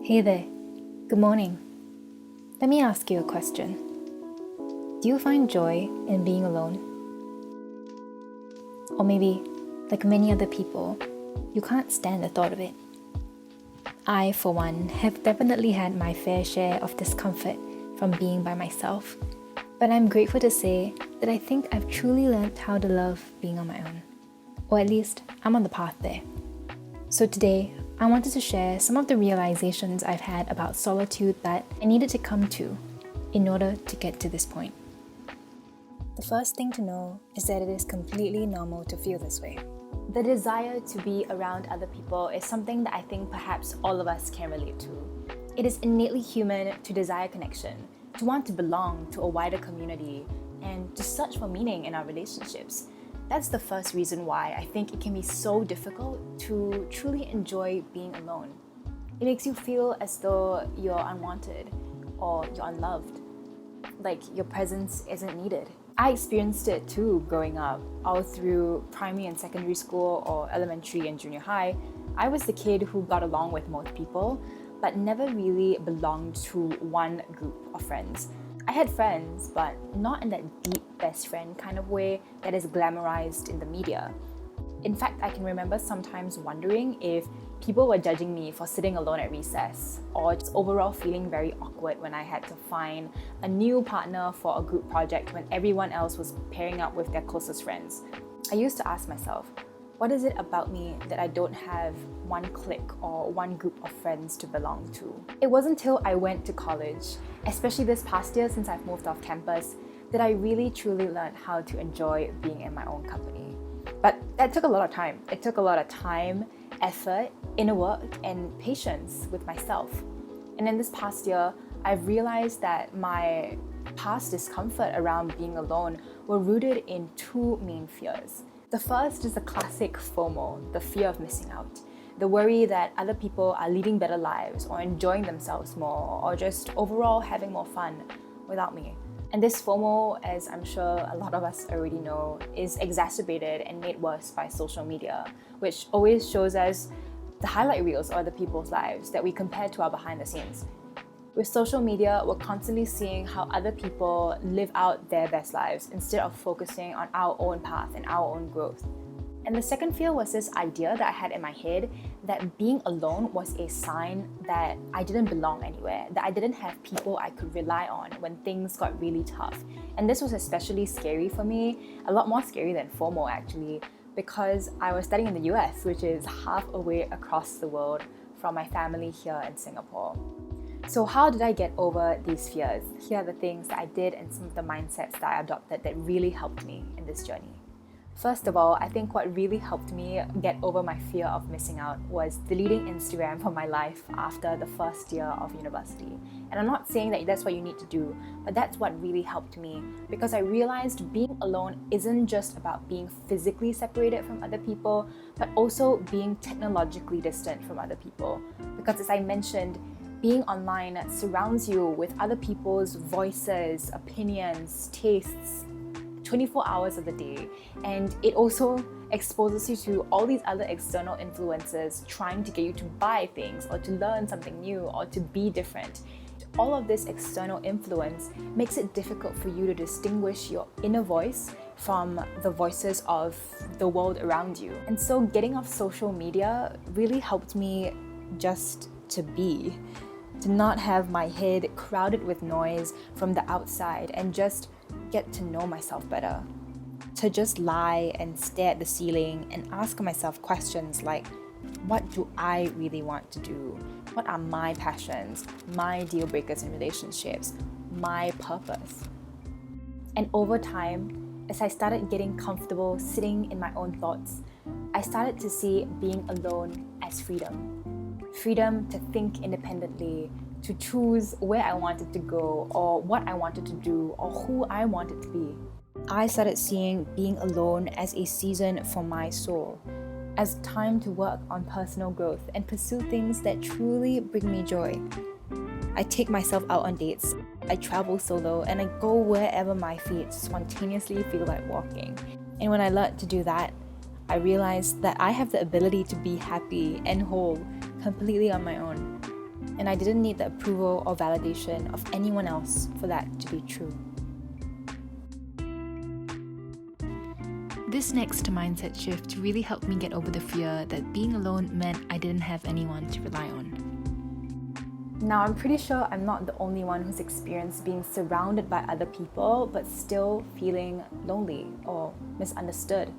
Hey there, good morning. Let me ask you a question. Do you find joy in being alone? Or maybe, like many other people, you can't stand the thought of it. I, for one, have definitely had my fair share of discomfort from being by myself, but I'm grateful to say that I think I've truly learned how to love being on my own. Or at least, I'm on the path there. So today, I wanted to share some of the realizations I've had about solitude that I needed to come to in order to get to this point. The first thing to know is that it is completely normal to feel this way. The desire to be around other people is something that I think perhaps all of us can relate to. It is innately human to desire connection, to want to belong to a wider community, and to search for meaning in our relationships. That's the first reason why I think it can be so difficult to truly enjoy being alone. It makes you feel as though you're unwanted or you're unloved, like your presence isn't needed. I experienced it too growing up, all through primary and secondary school or elementary and junior high. I was the kid who got along with most people, but never really belonged to one group of friends. I had friends, but not in that deep best friend kind of way that is glamorized in the media. In fact, I can remember sometimes wondering if people were judging me for sitting alone at recess, or just overall feeling very awkward when I had to find a new partner for a group project when everyone else was pairing up with their closest friends. I used to ask myself, what is it about me that I don't have one clique or one group of friends to belong to? It wasn't until I went to college, especially this past year since I've moved off campus, that I really truly learned how to enjoy being in my own company. But that took a lot of time. It took a lot of time, effort, inner work, and patience with myself. And in this past year, I've realized that my past discomfort around being alone were rooted in two main fears. The first is the classic FOMO, the fear of missing out. The worry that other people are leading better lives or enjoying themselves more or just overall having more fun without me. And this FOMO, as I'm sure a lot of us already know, is exacerbated and made worse by social media, which always shows us the highlight reels of other people's lives that we compare to our behind the scenes. With social media, we're constantly seeing how other people live out their best lives instead of focusing on our own path and our own growth. And the second fear was this idea that I had in my head that being alone was a sign that I didn't belong anywhere, that I didn't have people I could rely on when things got really tough. And this was especially scary for me, a lot more scary than FOMO actually, because I was studying in the US, which is half a way across the world from my family here in Singapore. So how did I get over these fears? Here are the things that I did and some of the mindsets that I adopted that really helped me in this journey. First of all, I think what really helped me get over my fear of missing out was deleting Instagram from my life after the first year of university. And I'm not saying that that's what you need to do, but that's what really helped me because I realized being alone isn't just about being physically separated from other people, but also being technologically distant from other people. Because as I mentioned, being online surrounds you with other people's voices, opinions, tastes, 24 hours of the day. And it also exposes you to all these other external influences trying to get you to buy things or to learn something new or to be different. All of this external influence makes it difficult for you to distinguish your inner voice from the voices of the world around you. And so getting off social media really helped me just to be, to not have my head crowded with noise from the outside and just get to know myself better. To just lie and stare at the ceiling and ask myself questions like, what do I really want to do? What are my passions, my deal breakers in relationships, my purpose? And over time, as I started getting comfortable sitting in my own thoughts, I started to see being alone as freedom. Freedom to think independently, to choose where I wanted to go or what I wanted to do or who I wanted to be. I started seeing being alone as a season for my soul, as time to work on personal growth and pursue things that truly bring me joy. I take myself out on dates, I travel solo, and I go wherever my feet spontaneously feel like walking. And when I learned to do that, I realized that I have the ability to be happy and whole completely on my own. and I didn't need the approval or validation of anyone else for that to be true. This next mindset shift really helped me get over the fear that being alone meant I didn't have anyone to rely on. Now, I'm pretty sure I'm not the only one who's experienced being surrounded by other people but still feeling lonely or misunderstood.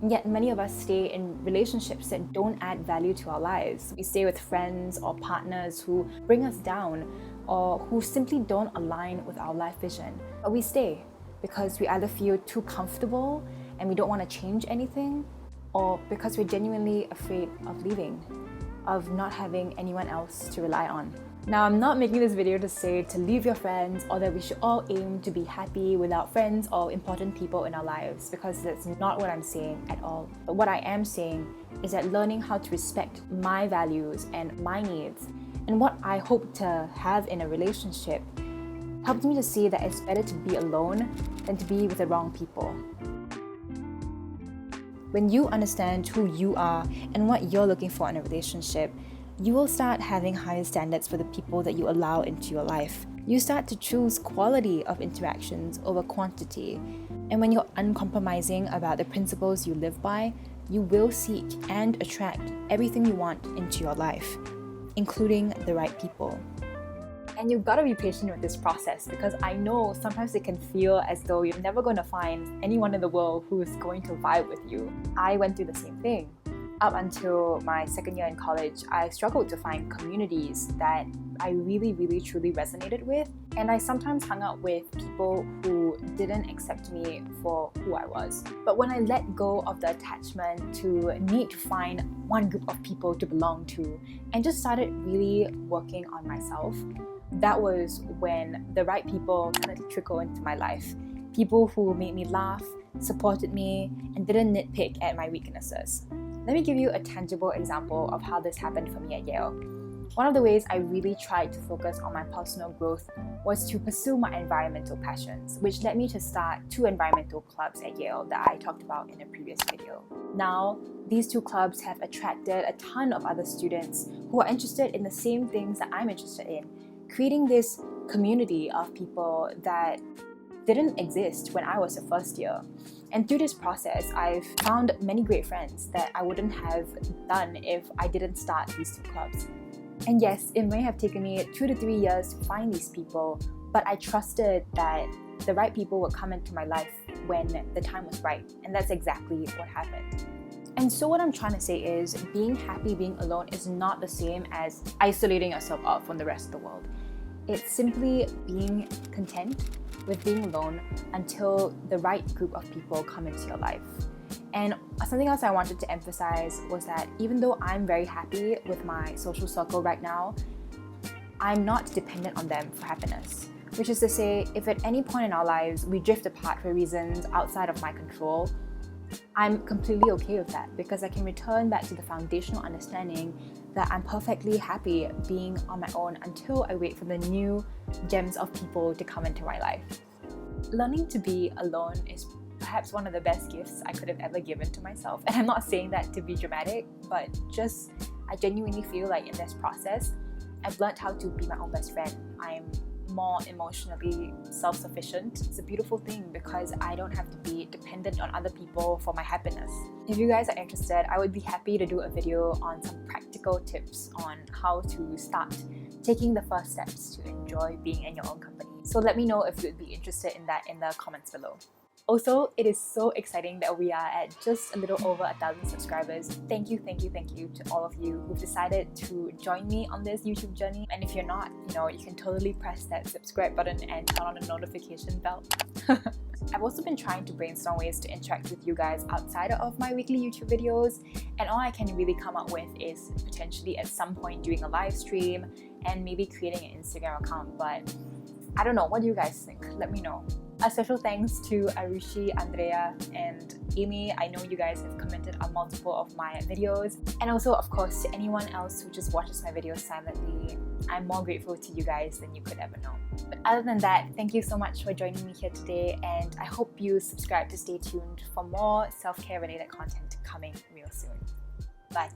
And yet many of us stay in relationships that don't add value to our lives. We stay with friends or partners who bring us down or who simply don't align with our life vision. But we stay because we either feel too comfortable and we don't want to change anything, or because we're genuinely afraid of leaving, of not having anyone else to rely on. Now, I'm not making this video to say to leave your friends or that we should all aim to be happy without friends or important people in our lives, because that's not what I'm saying at all. But what I am saying is that learning how to respect my values and my needs and what I hope to have in a relationship helped me to see that it's better to be alone than to be with the wrong people. When you understand who you are and what you're looking for in a relationship, you will start having higher standards for the people that you allow into your life. You start to choose quality of interactions over quantity. And when you're uncompromising about the principles you live by, you will seek and attract everything you want into your life, including the right people. And you've got to be patient with this process, because I know sometimes it can feel as though you're never going to find anyone in the world who is going to vibe with you. I went through the same thing. Up until my second year in college, I struggled to find communities that I really, really, truly resonated with. And I sometimes hung out with people who didn't accept me for who I was. But when I let go of the attachment to need to find one group of people to belong to and just started really working on myself, that was when the right people started to trickle into my life. People who made me laugh, supported me, and didn't nitpick at my weaknesses. Let me give you a tangible example of how this happened for me at Yale. One of the ways I really tried to focus on my personal growth was to pursue my environmental passions, which led me to start 2 environmental clubs at Yale that I talked about in a previous video. Now, these 2 clubs have attracted a ton of other students who are interested in the same things that I'm interested in, creating this community of people that didn't exist when I was a first year. And through this process, I've found many great friends that I wouldn't have done if I didn't start these 2 clubs. And yes, it may have taken me 2 to 3 years to find these people, but I trusted that the right people would come into my life when the time was right. And that's exactly what happened. And so what I'm trying to say is, being happy being alone is not the same as isolating yourself out from the rest of the world. It's simply being content with being alone until the right group of people come into your life. And something else I wanted to emphasize was that even though I'm very happy with my social circle right now, I'm not dependent on them for happiness. Which is to say, if at any point in our lives we drift apart for reasons outside of my control, I'm completely okay with that, because I can return back to the foundational understanding that I'm perfectly happy being on my own until I wait for the new gems of people to come into my life. Learning to be alone is perhaps one of the best gifts I could have ever given to myself. And I'm not saying that to be dramatic, but just I genuinely feel like in this process, I've learned how to be my own best friend. I'm more emotionally self-sufficient. It's a beautiful thing because I don't have to be dependent on other people for my happiness. If you guys are interested, I would be happy to do a video on some practical tips on how to start taking the first steps to enjoy being in your own company. So let me know if you'd be interested in that in the comments below. Also, it is so exciting that we are at just a little over 1,000 subscribers. Thank you to all of you who've decided to join me on this YouTube journey. And if you're not, you can totally press that subscribe button and turn on the notification bell. I've also been trying to brainstorm ways to interact with you guys outside of my weekly YouTube videos, and all I can really come up with is potentially at some point doing a live stream and maybe creating an Instagram account, but I don't know. What do you guys think? Let me know. A special thanks to Arushi, Andrea, and Amy. I know you guys have commented on multiple of my videos. And also, of course, to anyone else who just watches my videos silently. I'm more grateful to you guys than you could ever know. But other than that, thank you so much for joining me here today, and I hope you subscribe to stay tuned for more self-care related content coming real soon. Bye.